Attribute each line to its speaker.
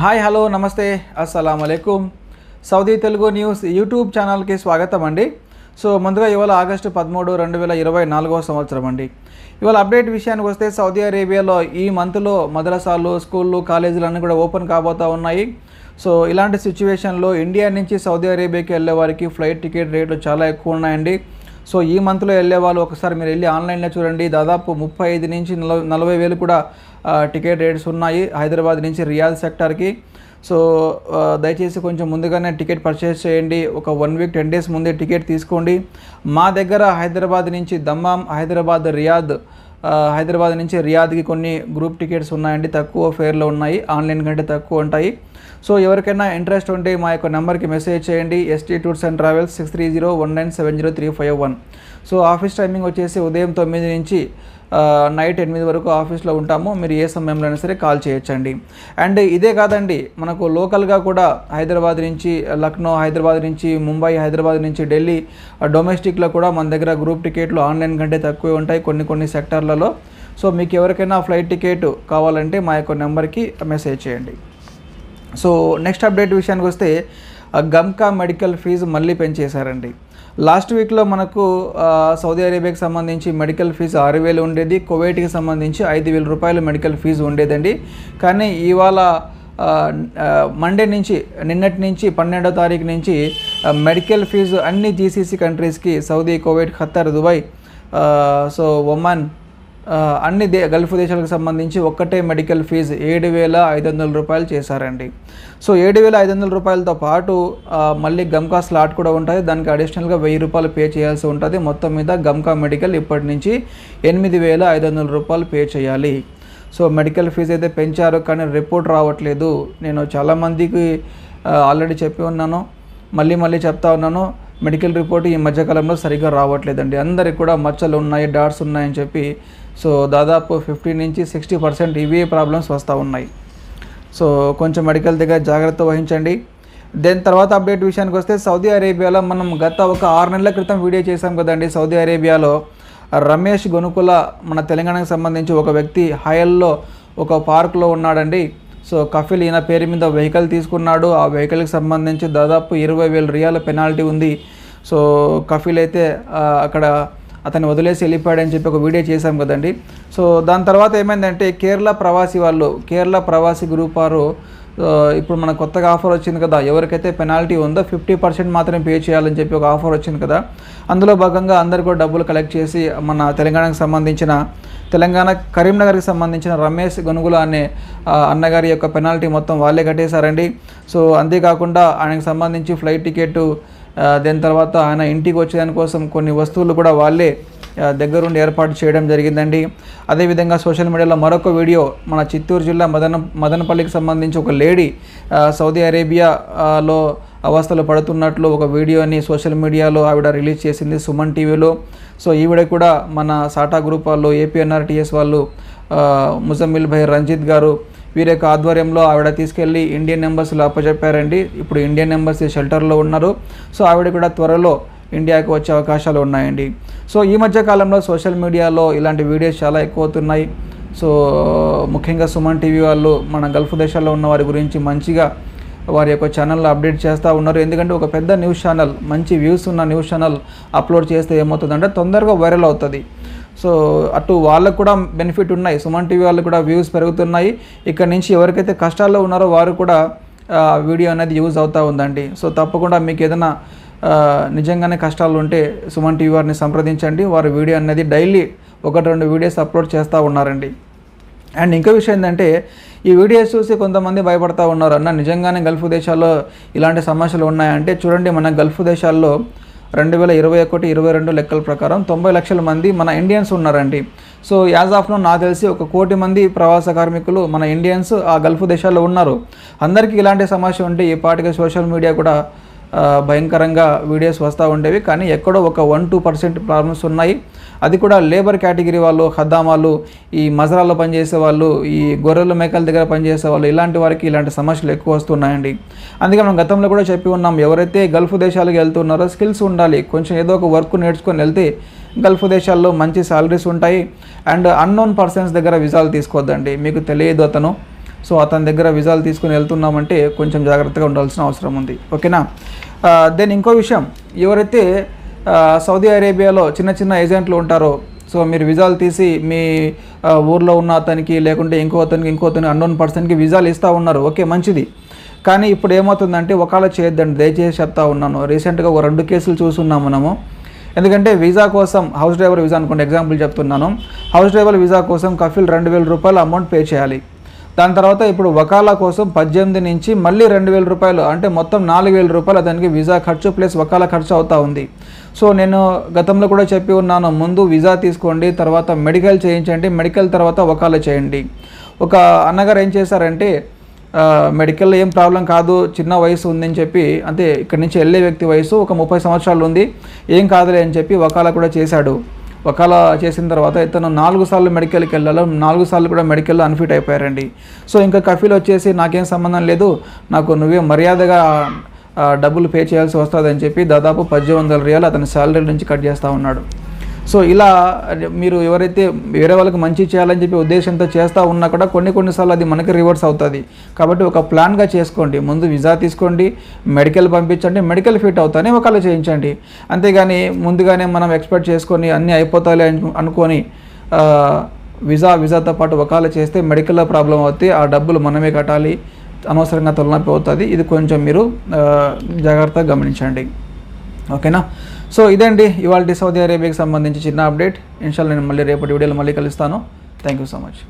Speaker 1: Hi hello నమస్తే అస్సలాము అలైకుం. Saudi Telugu news YouTube ఛానల్కి స్వాగతం అండి. సో ముందుగా ఇవాళ ఆగస్టు 13, 2024 సంవత్సరం అండి. ఇవాళ అప్డేట్ విషయానికి వస్తే సౌదీ అరేబియాలో ఈ మంత్లో మదరసాలు, స్కూళ్ళు, కాలేజీలు అన్నీ కూడా ఓపెన్ కాబోతూ ఉన్నాయి. సో ఇలాంటి సిచ్యువేషన్లో ఇండియా నుంచి సౌదీ అరేబియాకి వెళ్ళే వారికి ఫ్లైట్ టికెట్ రేట్లు చాలా ఎక్కువ ఉన్నాయండి. సో ఈ మంత్లో వెళ్ళే వాళ్ళు ఒకసారి మీరు వెళ్ళి ఆన్లైన్లో చూడండి, దాదాపు 35 నుంచి 40 వేలు కూడా టికెట్ రేట్స్ ఉన్నాయి హైదరాబాద్ నుంచి రియాద్ సెక్టార్కి. సో దయచేసి కొంచెం ముందుగానే టికెట్ పర్చేస్ చేయండి. ఒక 1 వీక్ 10 డేస్ ముందే టికెట్ తీసుకోండి. మా దగ్గర హైదరాబాద్ నుంచి దమ్మాం, హైదరాబాద్ నుంచి రియాద్కి కొన్ని గ్రూప్ టికెట్స్ ఉన్నాయండి, తక్కువ ఫేర్లో ఉన్నాయి, ఆన్లైన్ కంటే తక్కువ ఉంటాయి. సో ఎవరికైనా ఇంట్రెస్ట్ ఉంటే మా యొక్క నెంబర్కి మెసేజ్ చేయండి, ST tours and travels 6301970351. So office timing వచ్చేసి ఉదయం 9 నుంచి నైట్ 8 వరకు ఆఫీస్లో ఉంటాము. మీరు ఏ సమయంలో అయినా సరే కాల్ చేయొచ్చండి. అండ్ ఇదే కాదండి, మనకు లోకల్గా కూడా హైదరాబాద్ నుంచి లక్నో, హైదరాబాద్ నుంచి ముంబై, హైదరాబాద్ నుంచి ఢిల్లీ, డొమెస్టిక్లో కూడా మన దగ్గర గ్రూప్ టికెట్లు ఆన్లైన్ కంటే తక్కువే ఉంటాయి కొన్ని సెక్టార్లలో. సో మీకు ఎవరికైనా ఫ్లైట్ టికెట్ కావాలంటే మా యొక్క నెంబర్కి మెసేజ్ చేయండి. సో నెక్స్ట్ అప్డేట్ విషయానికి వస్తే గమ్కా మెడికల్ ఫీజు మళ్ళీ పెంచేశారండి. లాస్ట్ వీక్లో మనకు సౌదీ అరేబియాకి సంబంధించి మెడికల్ ఫీజు 6,000 ఉండేది, కువైట్కి సంబంధించి 5,000 రూపాయలు మెడికల్ ఫీజు ఉండేదండి. కానీ ఇవాళ మండే నుంచి, నిన్నటి నుంచి 12వ తారీఖు నుంచి మెడికల్ ఫీజు అన్ని GCC కంట్రీస్కి, Saudi, Kuwait, Qatar, Dubai, so Oman, అన్ని గల్ఫ్ దేశాలకు సంబంధించి ఒక్కటే మెడికల్ ఫీజు 7,500 రూపాయలు చేశారండి. సో 7,500 రూపాయలతో పాటు మళ్ళీ గమ్కా స్లాట్ కూడా ఉంటుంది, దానికి అడిషనల్గా 1,000 రూపాయలు పే చేయాల్సి ఉంటుంది. మొత్తం మీద గమ్కా మెడికల్ ఇప్పటి నుంచి 8,500 రూపాయలు పే చేయాలి. సో మెడికల్ ఫీజు అయితే పెంచారు, కానీ రిపోర్ట్ రావట్లేదు. నేను చాలామందికి ఆల్రెడీ చెప్పి ఉన్నాను, మళ్ళీ చెప్తా ఉన్నాను, మెడికల్ రిపోర్ట్ ఈ మధ్యకాలంలో సరిగ్గా రావట్లేదండి. అందరికి కూడా మచ్చలు ఉన్నాయి, డాట్స్ ఉన్నాయని చెప్పి. సో దాదాపు 50 నుంచి 60% ఇవే ప్రాబ్లమ్స్ వస్తూ ఉన్నాయి. సో కొంచెం మెడికల్ దగ్గర జాగ్రత్త వహించండి. దెన్ తర్వాత అప్డేట్ విషయానికి వస్తే సౌదీ అరేబియాలో మనం గత ఒక 6 నెలల క్రితం వీడియో చేశాం కదండి. సౌదీ అరేబియాలో రమేష్ గొనుకుల, మన తెలంగాణకు సంబంధించి ఒక వ్యక్తి హయల్లో ఒక పార్కులో ఉన్నాడండి. సో కఫిల్ ఈయన పేరు మీద వెహికల్ తీసుకున్నాడు. ఆ వెహికల్కి సంబంధించి దాదాపు 20,000 రియాల పెనాల్టీ ఉంది. సో కఫిల్ అయితే అక్కడ అతన్ని వదిలేసి వెళ్ళిపోయాడని చెప్పి ఒక వీడియో చేశాం కదండి. సో దాని తర్వాత ఏమైందంటే కేరళ ప్రవాసీ గ్రూప్ వారు ఇప్పుడు మనకు కొత్తగా ఆఫర్ వచ్చింది కదా, ఎవరికైతే పెనాల్టీ ఉందో 50% మాత్రమే పే చేయాలని చెప్పి ఒక ఆఫర్ వచ్చింది కదా. అందులో భాగంగా అందరు కూడా డబ్బులు కలెక్ట్ చేసి మన తెలంగాణ కరీంనగర్కి సంబంధించిన రమేష్ గొనుగుల అనే అన్నగారి యొక్క పెనాల్టీ మొత్తం వాళ్ళే కట్టేశారండి. సో అంతేకాకుండా ఆయనకు సంబంధించి ఫ్లైట్ టికెట్, దాని తర్వాత ఆయన ఇంటికి వచ్చేదానికోసం కొన్ని వస్తువులు కూడా వాళ్ళే దగ్గరుండి ఏర్పాటు చేయడం జరిగిందండి. అదేవిధంగా సోషల్ మీడియాలో మరొక వీడియో, మన చిత్తూరు జిల్లా మదనపల్లికి సంబంధించి ఒక లేడీ సౌదీ అరేబియాలో అవస్థలు పడుతున్నట్లు ఒక వీడియోని సోషల్ మీడియాలో ఆవిడ రిలీజ్ చేసింది సుమన్ టీవీలో. సో ఈవిడ కూడా మన సాటా గ్రూప్ వాళ్ళు, APNRTS వాళ్ళు, ముజమ్మిల్ భాయ్, రంజిత్ గారు, వీరి యొక్క ఆధ్వర్యంలో ఆవిడ తీసుకెళ్ళి ఇండియన్ ఎంబసీలో అప్పచెప్పారండి. ఇప్పుడు ఇండియన్ ఎంబసీ షెల్టర్లో ఉన్నారు. సో ఆవిడ కూడా త్వరలో ఇండియాకి వచ్చే అవకాశాలు ఉన్నాయండి. సో ఈ మధ్య కాలంలో సోషల్ మీడియాలో ఇలాంటి వీడియోస్ చాలా ఎక్కువ అవుతున్నాయి. సో ముఖ్యంగా సుమన్ టీవీ వాళ్ళు మన గల్ఫ్ దేశాల్లో ఉన్న వారి గురించి మంచిగా వారి యొక్క ఛానల్లో అప్డేట్ చేస్తూ ఉన్నారు. ఎందుకంటే ఒక పెద్ద న్యూస్ ఛానల్, మంచి వ్యూస్ ఉన్న న్యూస్ ఛానల్ అప్లోడ్ చేస్తే ఏమవుతుందంటే తొందరగా వైరల్ అవుతుంది. సో అటు వాళ్ళకు కూడా బెనిఫిట్ ఉన్నాయి, సుమన్ టీవీ వాళ్ళకు కూడా వ్యూస్ పెరుగుతున్నాయి. ఇక్కడ నుంచి ఎవరికైతే కష్టాల్లో ఉన్నారో వారు కూడా వీడియో అనేది యూజ్ అవుతూ ఉందండి. సో తప్పకుండా మీకు ఏదైనా నిజంగానే కష్టాలు ఉంటే సుమన్ టీవీ వారిని సంప్రదించండి. వారు వీడియో అనేది డైలీ 1-2 వీడియోస్ అప్లోడ్ చేస్తూ ఉన్నారండి. అండ్ ఇంకో విషయం ఏంటంటే ఈ వీడియోస్ చూసి కొంతమంది భయపడతా ఉన్నారు, అన్న నిజంగానే గల్ఫ్ దేశాల్లో ఇలాంటి సమస్యలు ఉన్నాయంటే చూడండి, మన గల్ఫ్ దేశాల్లో 2021-22 లెక్కల ప్రకారం 90 లక్షల మంది మన ఇండియన్స్ ఉన్నారండి. సో యాజ్ ఆఫ్ నో నాకు తెలిసి 1 కోటి మంది ప్రవాస కార్మికులు మన ఇండియన్స్ ఆ గల్ఫ్ దేశాల్లో ఉన్నారు. అందరికీ ఇలాంటి సమస్య ఉంటే ఈ పాటికి సోషల్ మీడియా కూడా భయంకరంగా వీడియోస్ వస్తూ ఉండేవి. కానీ ఎక్కడో ఒక 1-2% ప్రాబ్లమ్స్ ఉన్నాయి. అది కూడా లేబర్ కేటగిరీ వాళ్ళు, ఖద్దామాలు, ఈ మజరాల్లో పనిచేసే వాళ్ళు, ఈ గొర్రెల మేకల దగ్గర పనిచేసే వాళ్ళు, ఇలాంటి వారికి ఇలాంటి సమస్యలు ఎక్కువ వస్తున్నాయండి. అందుకే మనం గతంలో కూడా చెప్పి ఉన్నాం, ఎవరైతే గల్ఫ్ దేశాలకు వెళ్తున్నారో స్కిల్స్ ఉండాలి, కొంచెం ఏదో ఒక వర్క్ నేర్చుకొని వెళ్తే గల్ఫ్ దేశాల్లో మంచి సాలరీస్ ఉంటాయి. అండ్ అన్నోన్ పర్సన్స్ దగ్గర విజాలు తీసుకోవద్దండి, మీకు తెలియదు అతను. సో అతని దగ్గర విజాలు తీసుకుని వెళ్తున్నామంటే కొంచెం జాగ్రత్తగా ఉండాల్సిన అవసరం ఉంది. ఓకేనా. దెన్ ఇంకో విషయం, ఎవరైతే సౌదీ అరేబియాలో చిన్న చిన్న ఏజెంట్లు ఉంటారో, సో మీరు విజాలు తీసి మీ ఊర్లో ఉన్న అతనికి లేకుంటే ఇంకో అతనికి అన్నోన్ పర్సన్కి విజాలు ఇస్తూ ఉన్నారు. ఓకే, మంచిది. కానీ ఇప్పుడు ఏమవుతుందంటే వకాలత్ చేయొద్దండి, దయచేసి చెప్తా ఉన్నాను. రీసెంట్గా 2 కేసులు చూస్తున్నాం మనము. ఎందుకంటే వీసా కోసం, హౌస్ డ్రైవర్ వీసా అనుకోండి, ఎగ్జాంపుల్ చెప్తున్నాను. హౌస్ డ్రైవర్ వీసా కోసం కఫీల్ 2,000 రూపాయలు అమౌంట్ పే చేయాలి. దాని తర్వాత ఇప్పుడు వకాలా కోసం 18 నుంచి మళ్ళీ 2,000 రూపాయలు, అంటే మొత్తం 4,000 రూపాయలు అతనికి వీసా ఖర్చు ప్లస్ వకాలా ఖర్చు అవుతూ ఉంది. సో నేను గతంలో కూడా చెప్పి ఉన్నాను, ముందు వీసా తీసుకోండి, తర్వాత మెడికల్ చేయించండి, మెడికల్ తర్వాత వకాలా చేయండి. ఒక అన్నగారు ఏం చేశారంటే, మెడికల్లో ఏం ప్రాబ్లం కాదు, చిన్న వయసు ఉందని చెప్పి, అంటే ఇక్కడి నుంచి వెళ్ళే వ్యక్తి వయసు ఒక 30 సంవత్సరాలు ఉంది, ఏం కాదులే అని చెప్పి వకాలా కూడా చేశాడు. వకాలా చేసిన తర్వాత ఇతను 4 సార్లు మెడికల్కి వెళ్ళాలో, 4 సార్లు కూడా మెడికల్లో అన్ఫిట్ అయిపోయారండి. సో ఇంకా కఫీల్ వచ్చేసి నాకేం సంబంధం లేదు, నాకు నువ్వే మర్యాదగా డబ్బులు పే చేయాల్సి వస్తుందని చెప్పి దాదాపు 1,800 రియాలు అతని శాలరీ నుంచి కట్ చేస్తూ ఉన్నాడు. సో ఇలా మీరు ఎవరైతే వేరే వాళ్ళకి మంచి చేయాలని చెప్పి ఉద్దేశంతో చేస్తూ ఉన్నా కూడా కొన్నిసార్లు అది మనకి రివర్స్ అవుతుంది. కాబట్టి ఒక ప్లాన్గా చేసుకోండి, ముందు వీసా తీసుకోండి, మెడికల్ పంపించండి, మెడికల్ ఫిట్ అవుతానే వకాలా చేయించండి. అంతేగాని ముందుగానే మనం ఎక్స్పెక్ట్ చేసుకొని అన్నీ అయిపోతాయి అనుకొని వీసాతో పాటు వకాలా చేస్తే మెడికల్లో ప్రాబ్లం అవుతాయి, ఆ డబ్బులు మనమే కట్టాలి, అనవసరంగా తలనొప్పి అవుతుంది. ఇది కొంచెం మీరు జాగ్రత్తగా గమనించండి. ఓకేనా. సో ఇదండి ఇవాళ సౌదీ అరేబియాకి సంబంధించి చిన్న అప్డేట్. ఇన్షాల్లా నేను మళ్ళీ రేపటి వీడియోలో మళ్ళీ కలుస్తాను. Thank you so much.